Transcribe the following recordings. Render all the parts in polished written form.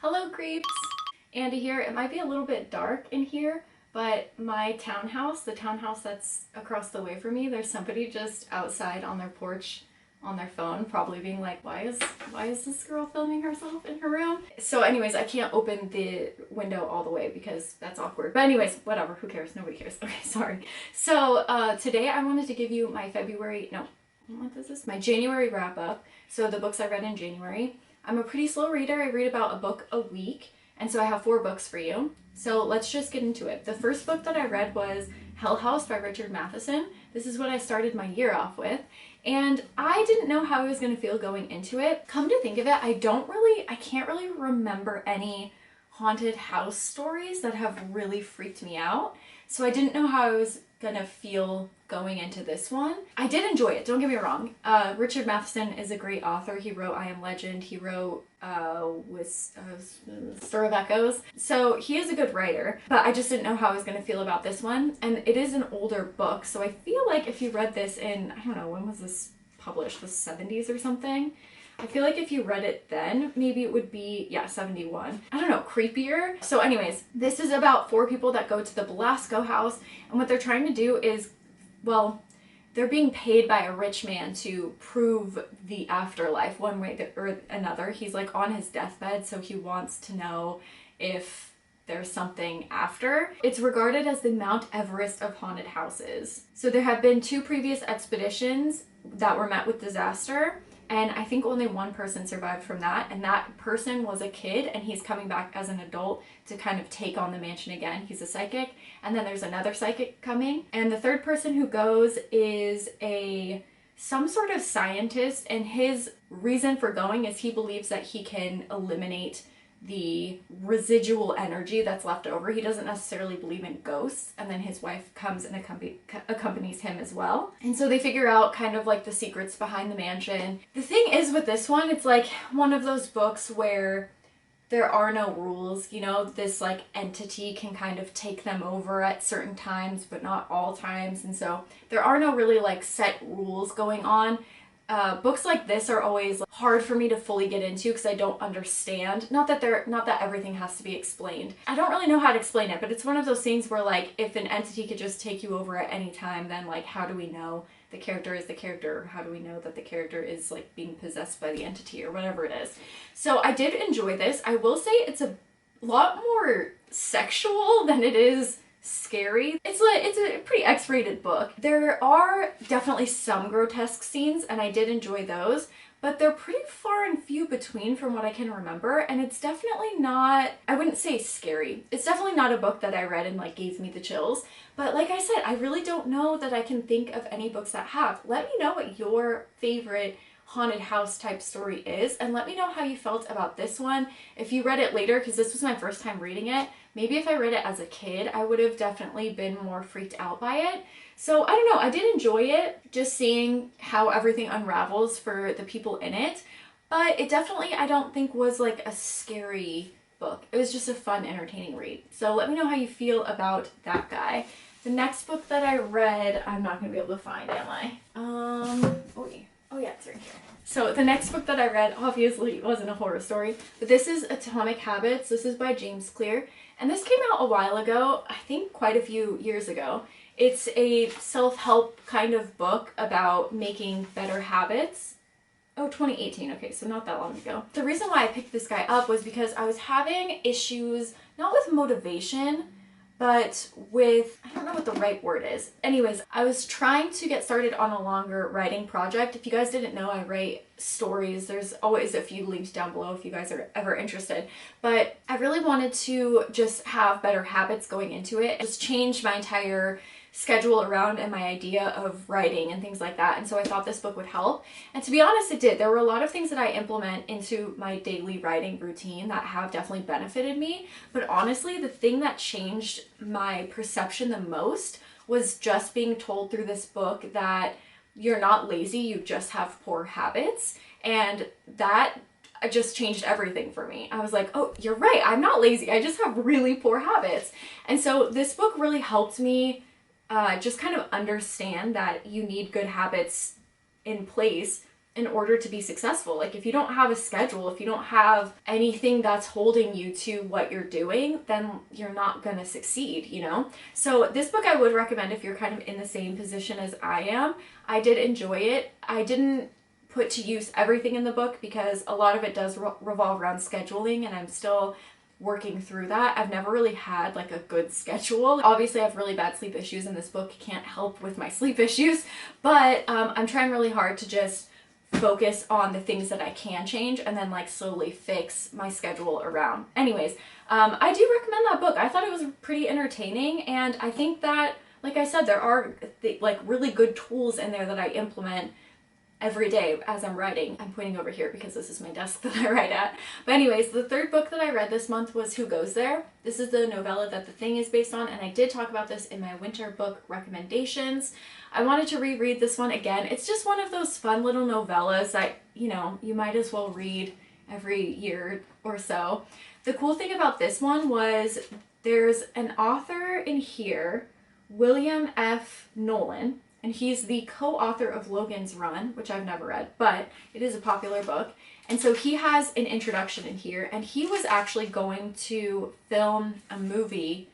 Hello creeps! Andy here. It might be a little bit dark in here, but my townhouse, the townhouse that's across the way from me, there's somebody just outside on their porch on their phone, probably being like, why is this girl filming herself in her room? So anyways, I can't open the window all the way because that's awkward. But anyways, whatever, who cares? Nobody cares. Okay, sorry. So today I wanted to give you my my January wrap up. So the books I read in January. I'm a pretty slow reader. I read about a book a week, and so I have 4 books for you. So let's just get into it. The first book that I read was Hell House by Richard Matheson. This is what I started my year off with, and I didn't know how I was going to feel going into it. Come to think of it, I can't really remember any haunted house stories that have really freaked me out, so I didn't know how I was gonna feel going into this one. I did enjoy it, don't get me wrong. Richard Matheson is a great author. He wrote I Am Legend, he wrote Stir of Echoes, so he is a good writer, but I just didn't know how I was gonna feel about this one. And it is an older book, so I feel like if you read this in, I don't know, when was this published, the 70s or something? I feel like if you read it then, maybe it would be, yeah, 71. I don't know, creepier. So anyways, this is about 4 people that go to the Belasco house, and what they're trying to do is, well, they're being paid by a rich man to prove the afterlife one way or another. He's like on his deathbed, so he wants to know if there's something after. It's regarded as the Mount Everest of haunted houses. So there have been 2 previous expeditions that were met with disaster, and I think only 1 person survived from that, and that person was a kid, and he's coming back as an adult to kind of take on the mansion again. He's a psychic, and then there's another psychic coming, and the 3rd person who goes is some sort of scientist, and his reason for going is he believes that he can eliminate the residual energy that's left over. He doesn't necessarily believe in ghosts, and then his wife comes and accompanies him as well. And so they figure out kind of like the secrets behind the mansion. The thing is with this one, it's like one of those books where there are no rules, you know, this like entity can kind of take them over at certain times, but not all times, and so there are no really like set rules going on. Books like this are always hard for me to fully get into because I don't understand. Not that everything has to be explained. I don't really know how to explain it, but it's one of those things where like if an entity could just take you over at any time, then like how do we know the character is the character? Or how do we know that the character is like being possessed by the entity or whatever it is? So I did enjoy this. I will say it's a lot more sexual than it is scary. It's a pretty X-rated book. There are definitely some grotesque scenes, and I did enjoy those, but they're pretty far and few between from what I can remember, and it's definitely not, I wouldn't say scary. It's definitely not a book that I read and like gave me the chills, but like I said, I really don't know that I can think of any books that have. Let me know what your favorite haunted house type story is, and let me know how you felt about this one. If you read it later, because this was my first time reading it, maybe if I read it as a kid, I would have definitely been more freaked out by it. So I don't know, I did enjoy it, just seeing how everything unravels for the people in it, but it definitely, I don't think, was like a scary book. It was just a fun, entertaining read. So let me know how you feel about that guy. The next book that I read, I'm not going to be able to find, am I? Oh yeah, it's right here. So the next book that I read obviously wasn't a horror story, but this is Atomic Habits. This is by James Clear, and this came out a while ago, I think quite a few years ago. It's a self-help kind of book about making better habits. Oh, 2018, okay, so not that long ago. The reason why I picked this guy up was because I was having issues, not with motivation, but with, I don't know what the right word is. Anyways, I was trying to get started on a longer writing project. If you guys didn't know, I write stories. There's always a few links down below if you guys are ever interested. But I really wanted to just have better habits going into it. Just change my entire schedule around and my idea of writing and things like that, and so I thought this book would help. And to be honest, it did. There were a lot of things that I implement into my daily writing routine that have definitely benefited me, but honestly, the thing that changed my perception the most was just being told through this book that you're not lazy, you just have poor habits, and that just changed everything for me. I was like, oh, you're right, I'm not lazy, I just have really poor habits. And so this book really helped me just kind of understand that you need good habits in place in order to be successful. Like if you don't have a schedule, if you don't have anything that's holding you to what you're doing, then you're not gonna succeed, you know? So this book I would recommend if you're kind of in the same position as I am. I did enjoy it. I didn't put to use everything in the book because a lot of it does revolve around scheduling, and I'm still working through that. I've never really had like a good schedule. Obviously I have really bad sleep issues and this book can't help with my sleep issues, but I'm trying really hard to just focus on the things that I can change and then like slowly fix my schedule around. Anyways, I do recommend that book. I thought it was pretty entertaining, and I think that, like I said, there are like really good tools in there that I implement every day as I'm writing. I'm pointing over here because this is my desk that I write at. But anyways, the third book that I read this month was Who Goes There? This is the novella that The Thing is based on, and I did talk about this in my winter book recommendations. I wanted to reread this one again. It's just one of those fun little novellas that, you know, you might as well read every year or so. The cool thing about this one was there's an author in here, William F. Nolan, and he's the co-author of Logan's Run, which I've never read, but it is a popular book. And so he has an introduction in here, and he was actually going to film a movie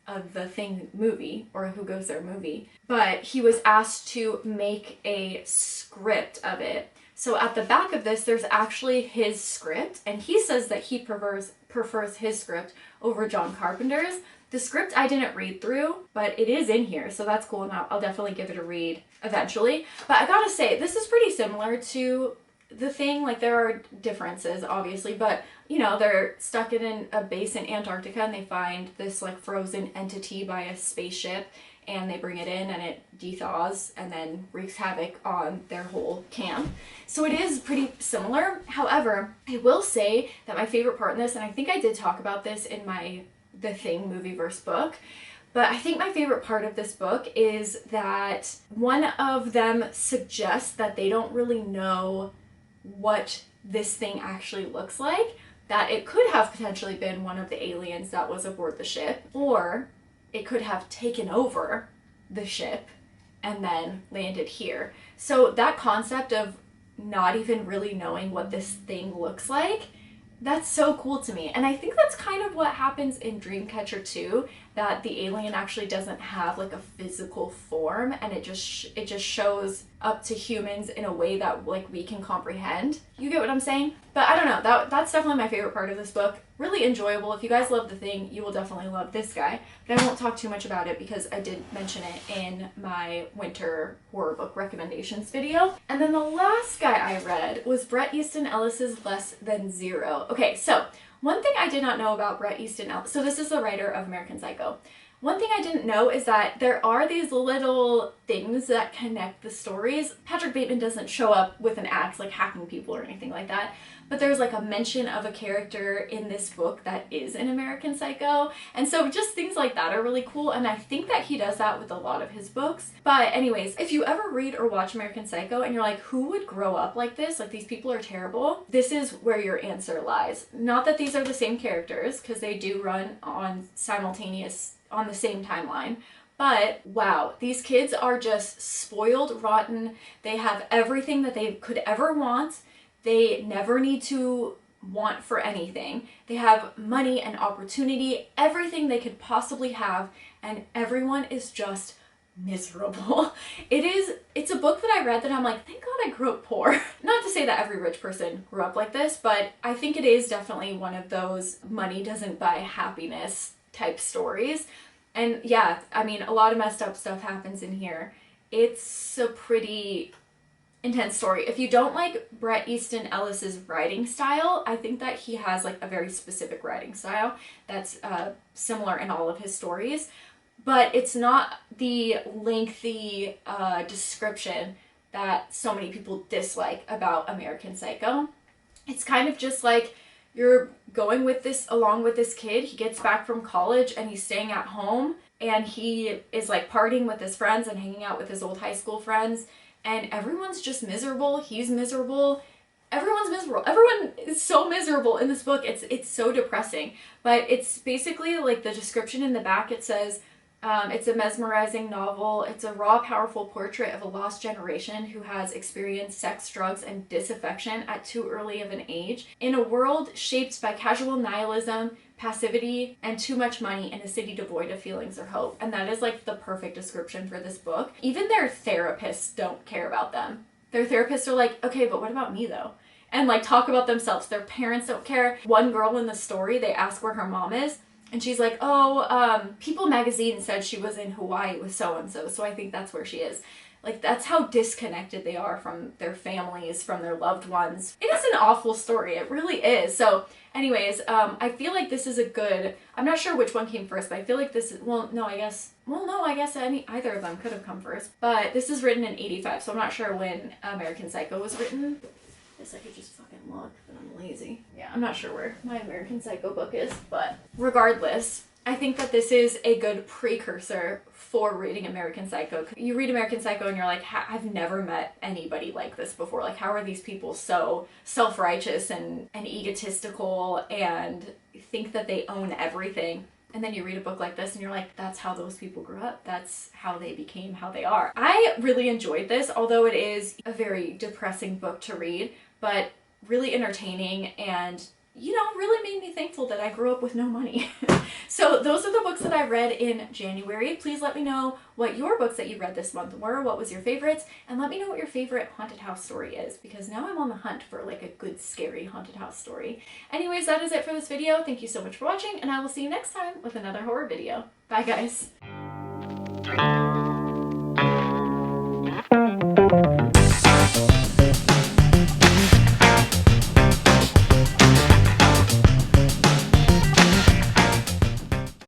of The Thing movie, or Who Goes There movie, but he was asked to make a script of it. So at the back of this, there's actually his script, and he says that he prefers his script over John Carpenter's. The script I didn't read through, but it is in here, so that's cool, and I'll definitely give it a read eventually. But I gotta say, this is pretty similar to The Thing. Like, there are differences, obviously, but, you know, they're stuck in a base in Antarctica, and they find this, like, frozen entity by a spaceship, and they bring it in, and it dethaws, and then wreaks havoc on their whole camp. So it is pretty similar. However, I will say that my favorite part in this, and I think I did talk about this in my The Thing movie verse book, but I think my favorite part of this book is that one of them suggests that they don't really know what this thing actually looks like, that it could have potentially been one of the aliens that was aboard the ship, or it could have taken over the ship and then landed here. So that concept of not even really knowing what this thing looks like, that's so cool to me. And I think that's kind of what happens in Dreamcatcher too, that the alien actually doesn't have like a physical form, and it just shows up to humans in a way that like we can comprehend. You get what I'm saying? But I don't know, that's definitely my favorite part of this book. Really enjoyable. If you guys love The Thing, you will definitely love this guy. But I won't talk too much about it because I did mention it in my winter horror book recommendations video. And then the last guy I read was Bret Easton Ellis's Less Than Zero. Okay, so one thing I did not know about Bret Easton Ellis, so this is the writer of American Psycho. One thing I didn't know is that there are these little things that connect the stories. Patrick Bateman doesn't show up with an axe like hacking people or anything like that, but there's like a mention of a character in this book that is in American Psycho, and so just things like that are really cool, and I think that he does that with a lot of his books. But anyways, if you ever read or watch American Psycho and you're like, who would grow up like this? Like, these people are terrible. This is where your answer lies. Not that these are the same characters, because they do run on the same timeline. But wow, these kids are just spoiled rotten. They have everything that they could ever want. They never need to want for anything. They have money and opportunity, everything they could possibly have, and everyone is just miserable. It's a book that I read that I'm like, thank God I grew up poor. Not to say that every rich person grew up like this, but I think it is definitely one of those money doesn't buy happiness type stories. And yeah, I mean, a lot of messed up stuff happens in here. It's a pretty intense story. If you don't like Bret Easton Ellis's writing style, I think that he has like a very specific writing style that's similar in all of his stories, but it's not the lengthy description that so many people dislike about American Psycho. It's kind of just like you're going with this along with this kid. He gets back from college and he's staying at home, and he is like partying with his friends and hanging out with his old high school friends, and everyone's just miserable. He's miserable. Everyone's miserable. Everyone is so miserable in this book. It's so depressing. But it's basically like the description in the back. It says, It's a mesmerizing novel. It's a raw, powerful portrait of a lost generation who has experienced sex, drugs, and disaffection at too early of an age. In a world shaped by casual nihilism, passivity, and too much money in a city devoid of feelings or hope. And that is like the perfect description for this book. Even their therapists don't care about them. Their therapists are like, okay, but what about me though? And like talk about themselves. Their parents don't care. One girl in the story, they ask where her mom is. And she's like, oh, People magazine said she was in Hawaii with so-and-so, so I think that's where she is. Like, that's how disconnected they are from their families, from their loved ones. It is an awful story. It really is. So, anyways, I feel like this is a good... I'm not sure which one came first, but I feel like this is... I guess either of them could have come first. But this is written in 85, so I'm not sure when American Psycho was written. I guess I could just fucking look, but I'm lazy. Yeah, I'm not sure where my American Psycho book is, but regardless, I think that this is a good precursor for reading American Psycho. You read American Psycho and you're like, I've never met anybody like this before. Like, how are these people so self-righteous and egotistical and think that they own everything? And then you read a book like this and you're like, that's how those people grew up. That's how they became how they are. I really enjoyed this, although it is a very depressing book to read, but really entertaining and, you know, really made me thankful that I grew up with no money. So those are the books that I read in January. Please let me know what your books that you read this month were, what was your favorites, and let me know what your favorite haunted house story is, because now I'm on the hunt for like a good scary haunted house story. Anyways, that is it for this video. Thank you so much for watching, and I will see you next time with another horror video. Bye guys.